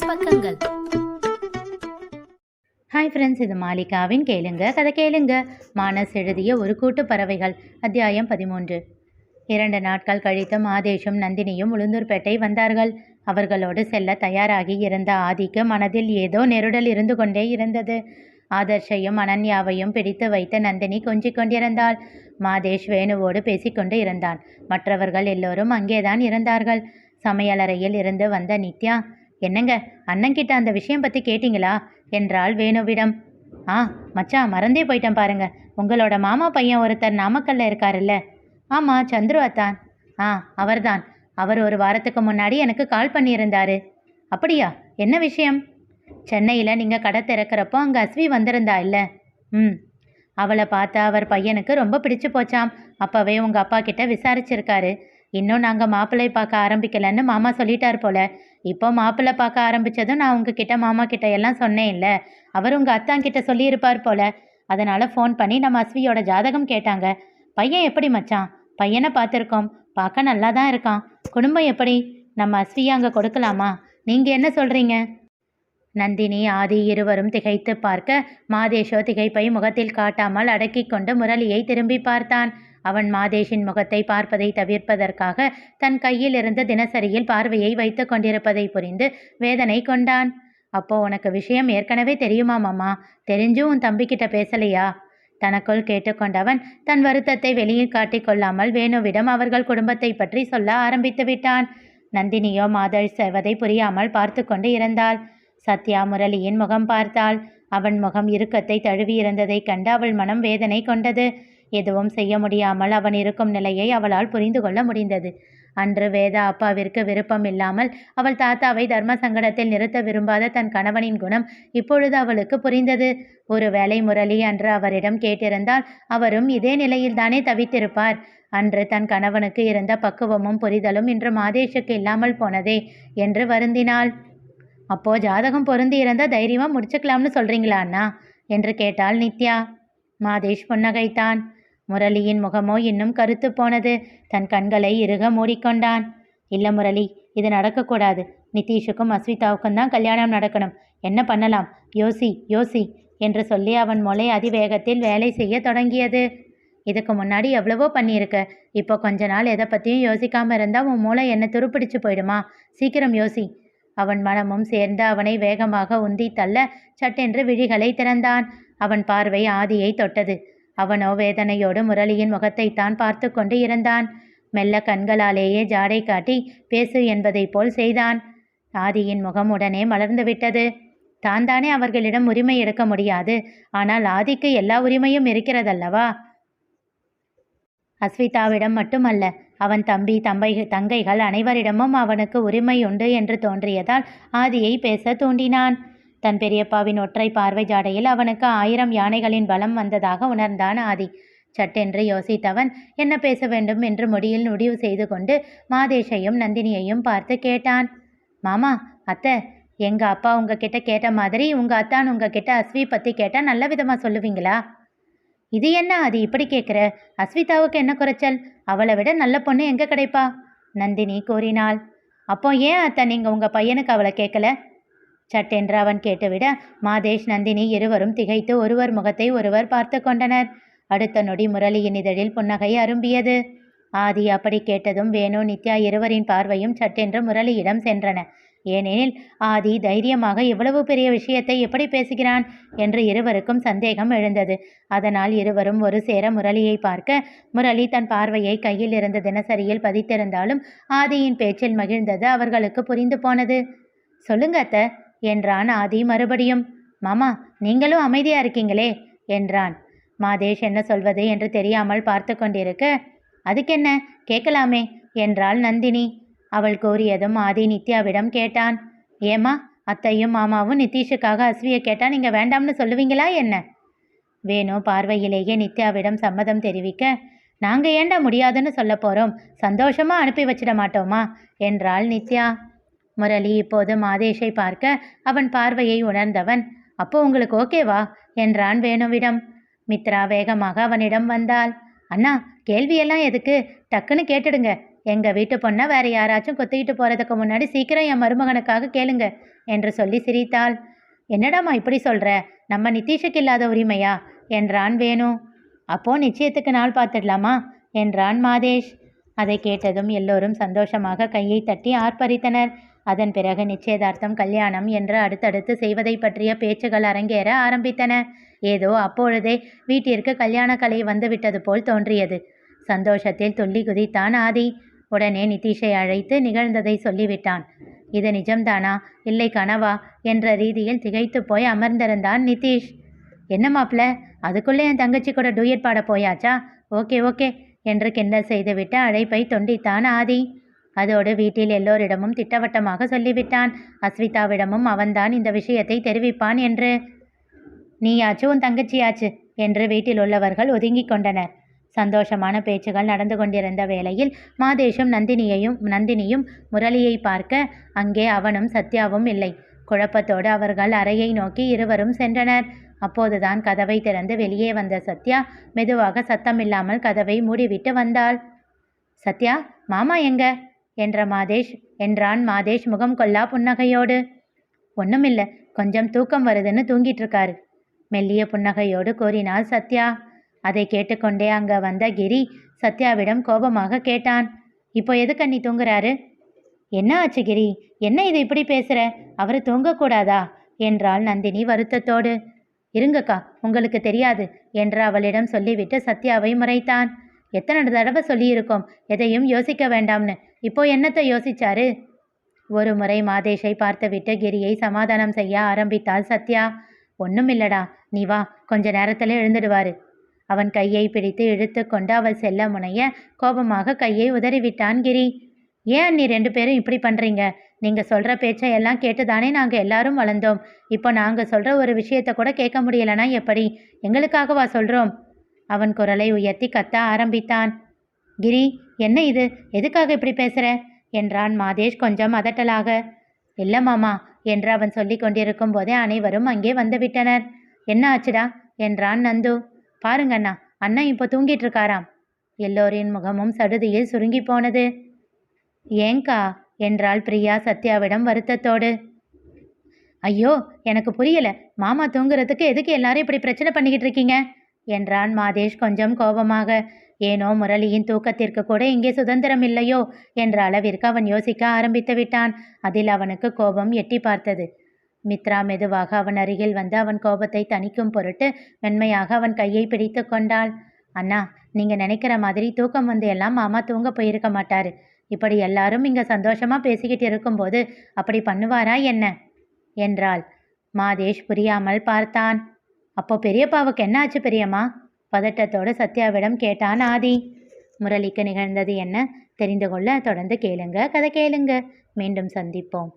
Romance பக்கங்கள். Hi friends, இது மாலிகாவின் கேளுங்க கதை கேளுங்க. மானஸ் எழுதிய ஒரு கூட்டு பறவைகள், அத்தியாயம் 13. 2 நாட்கள் கழித்து ஆதேஷும் நந்தினியும் உளுந்தூர்பேட்டை வந்தார்கள். அவர்களோடு செல்ல தயாராகி இருந்த ஆதிக்கு மனதில் ஏதோ நெருடல் இருந்து கொண்டே இருந்தது. ஆதர்ஷையும் அனன்யாவையும் பிடித்து வைத்து நந்தினி கொஞ்சிக் கொண்டிருந்தாள். மாதேஷ் வேணுவோடு பேசிக்கொண்டு இருந்தான். மற்றவர்கள் எல்லோரும் அங்கேதான் இருந்தார்கள். சமையலறையில் இருந்து வந்த நித்யா, என்னங்க, அண்ணங்கிட்ட அந்த விஷயம் பற்றி கேட்டிங்களா என்றாள் வேணுவிடம். மச்சான், மறந்தே போயிட்டேன் பாருங்க. உங்களோட மாமா பையன் ஒருத்தர் நாமக்கல்ல இருக்காருல்ல? ஆமாம், சந்துரு அத்தான். அவர்தான். அவர் ஒரு வாரத்துக்கு முன்னாடி எனக்கு கால் பண்ணியிருந்தாரு. அப்படியா? என்ன விஷயம்? சென்னையில் நீங்கள் கடை திறக்கிறப்போ அங்கே அஸ்வி வந்திருந்தா இல்லை? அவளை பார்த்தா அவர் பையனுக்கு ரொம்ப பிடிச்சு போச்சாம். அப்போவே உங்கள் அப்பா கிட்ட விசாரிச்சிருக்காரு. இன்னும் நாங்கள் மாப்பிள்ளை பார்க்க ஆரம்பிக்கலன்னு மாமா சொல்லிட்டார் போல. இப்போ மாப்பிள்ளை பார்க்க ஆரம்பித்ததும் நான் உங்ககிட்ட மாமா கிட்ட எல்லாம் சொன்னேன் இல்லை, அவர் உங்கள் அத்தாங்கிட்ட சொல்லியிருப்பார் போல. அதனால் ஃபோன் பண்ணி நம்ம அஸ்வியோட ஜாதகம் கேட்டாங்க. பையன் எப்படி மச்சான்? பையனை பார்த்துருக்கோம், பார்க்க நல்லா தான் இருக்கான். குடும்பம் எப்படி? நம்ம அஸ்வியை அங்கே கொடுக்கலாமா? நீங்கள் என்ன சொல்கிறீங்க? நந்தினி, ஆதி இருவரும் திகைத்து பார்க்க மாதேஷோ திகைப்பை முகத்தில் காட்டாமல் அடக்கி கொண்டு முரளியை திரும்பி பார்த்தான். அவன் மாதேஷின் முகத்தை பார்ப்பதை தவிர்ப்பதற்காக தன் கையில் இருந்த தினசரியில் பார்வையை வைத்து கொண்டிருப்பதை புரிந்து வேதனை கொண்டான். அப்போ உனக்கு விஷயம் ஏற்கனவே தெரியுமா மாமா? தெரிஞ்சும் உன் தம்பிக்கிட்ட பேசலையா? தனக்குள் கேட்டுக்கொண்டவன் தன் வருத்தத்தை வெளியில் காட்டிக்கொள்ளாமல் வேணுவிடம் அவர்கள் குடும்பத்தை பற்றி சொல்ல ஆரம்பித்து விட்டான். நந்தினியோ மாதள் செய்வதை புரியாமல் பார்த்து கொண்டு இருந்தாள். சத்யா முரளியின் முகம் பார்த்தாள். அவன் முகம் இறுக்கத்தை தழுவி இருந்ததை கண்டு அவள் மனம் வேதனை கொண்டது. எதுவும் செய்ய முடியாமல் அவன் இருக்கும் நிலையை அவளால் புரிந்து கொள்ள முடிந்தது. அன்று வேதா அப்பாவிற்கு விருப்பம் இல்லாமல் அவள் தாத்தாவை தர்ம சங்கடத்தில் நிறுத்த விரும்பாத தன் கணவனின் குணம் இப்பொழுது அவளுக்கு புரிந்தது. ஒருவேளை முரளி அன்று அவரிடம் கேட்டிருந்தால் அவரும் இதே நிலையில் தானே தவித்திருப்பார். அன்று தன் கணவனுக்கு இருந்த பக்குவமும் புரிதலும் இன்று மாதேஷுக்கு இல்லாமல் போனதே என்று வருந்தினாள். அப்போ ஜாதகம் பொருந்தி இருந்தால் தைரியமாக முடிச்சுக்கலாம்னு சொல்கிறீங்களா அண்ணா என்று கேட்டாள் நித்யா. மாதேஷ் புன்னகைத்தான். முரளியின் முகமோ இன்னும் கருத்து போனது. தன் கண்களை இறுக மூடிக்கொண்டான். இல்லை முரளி, இது நடக்கக்கூடாது. நிதிஷுக்கும் அஸ்விதாவுக்கும் தான் கல்யாணம் நடக்கணும். என்ன பண்ணலாம்? யோசி என்று சொல்லி அவன் மூளை அதிவேகத்தில் வேலை செய்ய தொடங்கியது. இதுக்கு முன்னாடி எவ்வளவோ பண்ணியிருக்க. இப்போ கொஞ்ச நாள் எதை பற்றியும் யோசிக்காமல் இருந்தால் உன் மூளை என்ன துருப்பிடிச்சு போயிடுமா? சீக்கிரம் யோசி. அவன் மனமும் சேர்ந்து அவனை வேகமாக உந்தி தள்ள சட்டென்று விழிகளை திறந்தான். அவன் பார்வை ஆதியை தொட்டது. அவனோ வேதனையோடு முரளியின் முகத்தைத்தான் பார்த்து கொண்டு இருந்தான். மெல்ல கண்களாலேயே ஜாடை காட்டி பேசு என்பதை போல் செய்தான். ஆதியின் முகம் உடனே மலர்ந்து விட்டது. தான் தானே அவர்களிடம் உரிமை எடுக்க முடியாது, ஆனால் ஆதிக்கு எல்லா உரிமையும் இருக்கிறதல்லவா? அஸ்விதாவிடம் மட்டுமல்ல, அவன் தம்பி தங்கைகள் அனைவரிடமும் அவனுக்கு உரிமை உண்டு என்று தோன்றியதால் ஆதியை பேச தூண்டினான். தன் பெரியப்பாவின் ஒற்றை பார்வை ஜாடையில் அவனுக்கு 1000 யானைகளின் பலம் வந்ததாக உணர்ந்தான் ஆதி. சட்டென்று யோசித்தவன் என்ன பேச வேண்டும் என்று முடிவு செய்து கொண்டு மாதேஷையும் நந்தினியையும் பார்த்து கேட்டான். மாமா, அத்தை, எங்கள் அப்பா உங்ககிட்ட கேட்ட மாதிரி உங்கள் அத்தான் உங்ககிட்ட அஸ்வி பற்றி கேட்டால் நல்ல விதமாக சொல்லுவீங்களா? இது என்ன ஆதி இப்படி கேட்குற? அஸ்விதாவுக்கு என்ன குறைச்சல்? அவளை விட நல்ல பொண்ணு எங்கே கிடைப்பா? நந்தினி கூறினாள். அப்போ ஏன் அத்தை நீங்கள் உங்கள் பையனுக்கு அவளை கேட்கல? சட்டென்று அவன் கேட்டுவிட மாதேஷ் நந்தினி இருவரும் திகைத்து ஒருவர் முகத்தை ஒருவர் பார்த்து கொண்டனர். அடுத்த நொடி முரளியின் இதழில் புன்னகை அரும்பியது. ஆதி அப்படி கேட்டதும் வேணு, நித்யா இருவரின் பார்வையும் சட்டென்று முரளியிடம் சென்றன. ஏனெனில் ஆதி தைரியமாக இவ்வளவு பெரிய விஷயத்தை எப்படி பேசுகிறான் என்று இருவருக்கும் சந்தேகம் எழுந்தது. அதனால் இருவரும் ஒரு சேர முரளியை பார்க்க முரளி தன் பார்வையை கையில் இருந்த தினசரியில் பதித்திருந்தாலும் ஆதியின் பேச்சில் மகிழ்ந்தது அவர்களுக்கு புரிந்து போனது. சொல்லுங்க அத்தை என்றான் ஆதி மறுபடியும். மாமா, நீங்களும் அமைதியா இருக்கீங்களே என்றான். மாதேஷ் என்ன சொல்வது என்று தெரியாமல் பார்த்து கொண்டிருக்க, அதுக்கென்ன, கேட்கலாமே என்றாள் நந்தினி. அவள் கூறியதும் ஆதி நித்யாவிடம் கேட்டான். ஏமா, அத்தையும் மாமாவும் நிதிஷுக்காக அஸ்வியை கேட்டால் நீங்கள் வேண்டாம்னு சொல்லுவீங்களா என்ன? வேணு பார்வையிலேயே நித்யாவிடம் சம்மதம் தெரிவிக்க, நாங்கள் ஏண்டா முடியாதுன்னு சொல்ல போகிறோம், சந்தோஷமாக அனுப்பி வச்சிட மாட்டோமா என்றாள் நித்யா. முரளி இப்போது மாதேஷை பார்க்க அவன் பார்வையை உணர்ந்தவன். அப்போ உங்களுக்கு ஓகேவா என்றான் வேணுவிடம். மித்ரா வேகமாக அவனிடம் வந்தாள். அண்ணா, கேள்வியெல்லாம் எதுக்கு, டக்குன்னு கேட்டுடுங்க எங்கள் வீட்டு பொண்ணை வேற யாராச்சும் கொத்திக்கிட்டு போகிறதுக்கு முன்னாடி சீக்கிரம் என் மருமகனுக்காக கேளுங்க என்று சொல்லி சிரித்தாள். என்னடாம்மா இப்படி சொல்கிற? நம்ம நிதிஷுக்கு இல்லாத உரிமையா என்றான் வேணு. அப்போ நிச்சயத்துக்கு நாள் பார்த்துடலாமா என்றான் மாதேஷ். அதை கேட்டதும் எல்லோரும் சந்தோஷமாக கையை தட்டி ஆர்ப்பரித்தனர். அதன் பிறகு நிச்சயதார்த்தம், கல்யாணம் என்று அடுத்தடுத்து செய்வதை பற்றிய பேச்சுகள் அரங்கேற ஆரம்பித்தன. ஏதோ அப்பொழுதே வீட்டிற்கு கல்யாண கலை வந்துவிட்டது போல் தோன்றியது. சந்தோஷத்தில் துள்ளி குதித்தான் ஆதி. உடனே நிதிஷை அழைத்து நிகழ்ந்ததை சொல்லிவிட்டான். இது நிஜம்தானா இல்லை கனவா என்ற ரீதியில் திகைத்து போய் அமர்ந்திருந்தான் நிதிஷ். என்ன மாப்ள, அதுக்குள்ளே என் தங்கச்சி கூட டூயட் பாட போயாச்சா? ஓகே ஓகே என்று கிண்டல் செய்துவிட்டு அழைப்பை தொண்டித்தான் ஆதி. அதோடு வீட்டில் எல்லோரிடமும் திட்டவட்டமாக சொல்லிவிட்டான். அஸ்விதாவிடமும் அவன்தான் இந்த விஷயத்தை தெரிவிப்பான் என்று. நீயாச்சு உன் தங்கச்சியாச்சு என்று வீட்டில் உள்ளவர்கள் ஒதுங்கி கொண்டனர். சந்தோஷமான பேச்சுகள் நடந்து கொண்டிருந்த வேளையில் மாதேஷும் நந்தினியும் முரளியை பார்க்க அங்கே அவனும் சத்யாவும் இல்லை. குழப்பத்தோடு அவர்கள் அறையை நோக்கி இருவரும் சென்றனர். அப்போதுதான் கதவை திறந்து வெளியே வந்த சத்யா மெதுவாக சத்தமில்லாமல் கதவை மூடிவிட்டு வந்தாள். சத்யா, மாமா எங்க என்றான் மாதேஷ் முகம் கொள்ளா புன்னகையோடு. ஒன்றுமில்லை, கொஞ்சம் தூக்கம் வருதுன்னு தூங்கிட்டு இருக்காரு மெல்லிய புன்னகையோடு கூறினாள் சத்யா. அதை கேட்டுக்கொண்டே அங்கே வந்த கிரி சத்யாவிடம் கோபமாக கேட்டான். இப்போ எதுக்கு நீ தூங்குறாரு? என்ன ஆச்சு கிரி, என்ன இது இப்படி பேசுற? அவர் தூங்கக்கூடாதா என்றாள் நந்தினி வருத்தத்தோடு. இருங்கக்கா, உங்களுக்கு தெரியாது என்று அவளிடம் சொல்லிவிட்டு சத்யாவை முறைத்தான். எத்தனை தடவை சொல்லியிருக்கோம் எதையும் யோசிக்க வேண்டாம்னு, இப்போ என்னத்தை யோசிச்சாரு? ஒரு முறை மாதேஷை பார்த்துவிட்டு கிரியை சமாதானம் செய்ய ஆரம்பித்தாள் சத்யா. ஒன்றும் இல்லடா, நீ வா, கொஞ்ச நேரத்தில் எழுந்துடுவாரு. அவன் கையை பிடித்து இழுத்து கொண்டு அவள் செல்ல முனைய கோபமாக கையை உதறிவிட்டான் கிரி. ஏன் நீ 2 பேரும் இப்படி பண்ணுறீங்க? நீங்கள் சொல்கிற பேச்சை எல்லாம் கேட்டுதானே நாங்கள் எல்லாரும் வளர்ந்தோம். இப்போ நாங்கள் சொல்கிற ஒரு விஷயத்தை கூட கேட்க முடியலனா எப்படி? எங்களுக்காகவா சொல்கிறோம்? அவன் குரலை உயர்த்தி கத்த ஆரம்பித்தான். கிரி, என்ன இது, எதுக்காக இப்படி பேசுகிற என்றான் மாதேஷ் கொஞ்சம் அதட்டலாக. இல்லை மாமா என்று அவன் சொல்லி கொண்டிருக்கும் போதே அனைவரும் அங்கே வந்துவிட்டனர். என்ன ஆச்சுடா என்றான் நந்து. பாருங்க அண்ணா, அண்ணன் இப்போ தூங்கிட்டு இருக்காராம். எல்லோரின் முகமும் சடுதியில் சுருங்கி போனது. ஏங்கா என்றாள் பிரியா சத்யாவிடம் வருத்தத்தோடு. ஐயோ, எனக்கு புரியல, மாமா தூங்குறதுக்கு எதுக்கு எல்லாரும் இப்படி பிரச்சனை பண்ணிக்கிட்டு இருக்கீங்க என்றான் மாதேஷ் கொஞ்சம் கோபமாக. ஏனோ முரளியின் தூக்கத்திற்கு கூட இங்கே சுதந்திரம் இல்லையோ என்ற அளவிற்கு அவன் யோசிக்க ஆரம்பித்து விட்டான். அதில் அவனுக்கு கோபம் எட்டி பார்த்தது. மித்ரா மெதுவாக அவன் அருகில் வந்து அவன் கோபத்தை தணிக்கும் பொருட்டு மென்மையாக அவன் கையை பிடித்து கொண்டாள். அண்ணா, நீங்க நினைக்கிற மாதிரி தூக்கம் வந்து எல்லாம் மாமா தூங்க போயிருக்க மாட்டாரு. இப்படி எல்லாரும் இங்க சந்தோஷமா பேசிக்கிட்டு இருக்கும்போது அப்படி பண்ணுவாரா என்ன என்றாள். மாதேஷ் புரியாமல் பார்த்தான். அப்போ பெரியப்பாவுக்கு என்ன ஆச்சு பெரியம்மா? பதட்டத்தோடு சத்யாவிடம் கேட்டான் ஆதி. முரளிக்கு நிகழ்ந்தது என்ன தெரிந்து கொள்ள தொடர்ந்து கேளுங்க, கதை கேளுங்க. மீண்டும் சந்திப்போம்.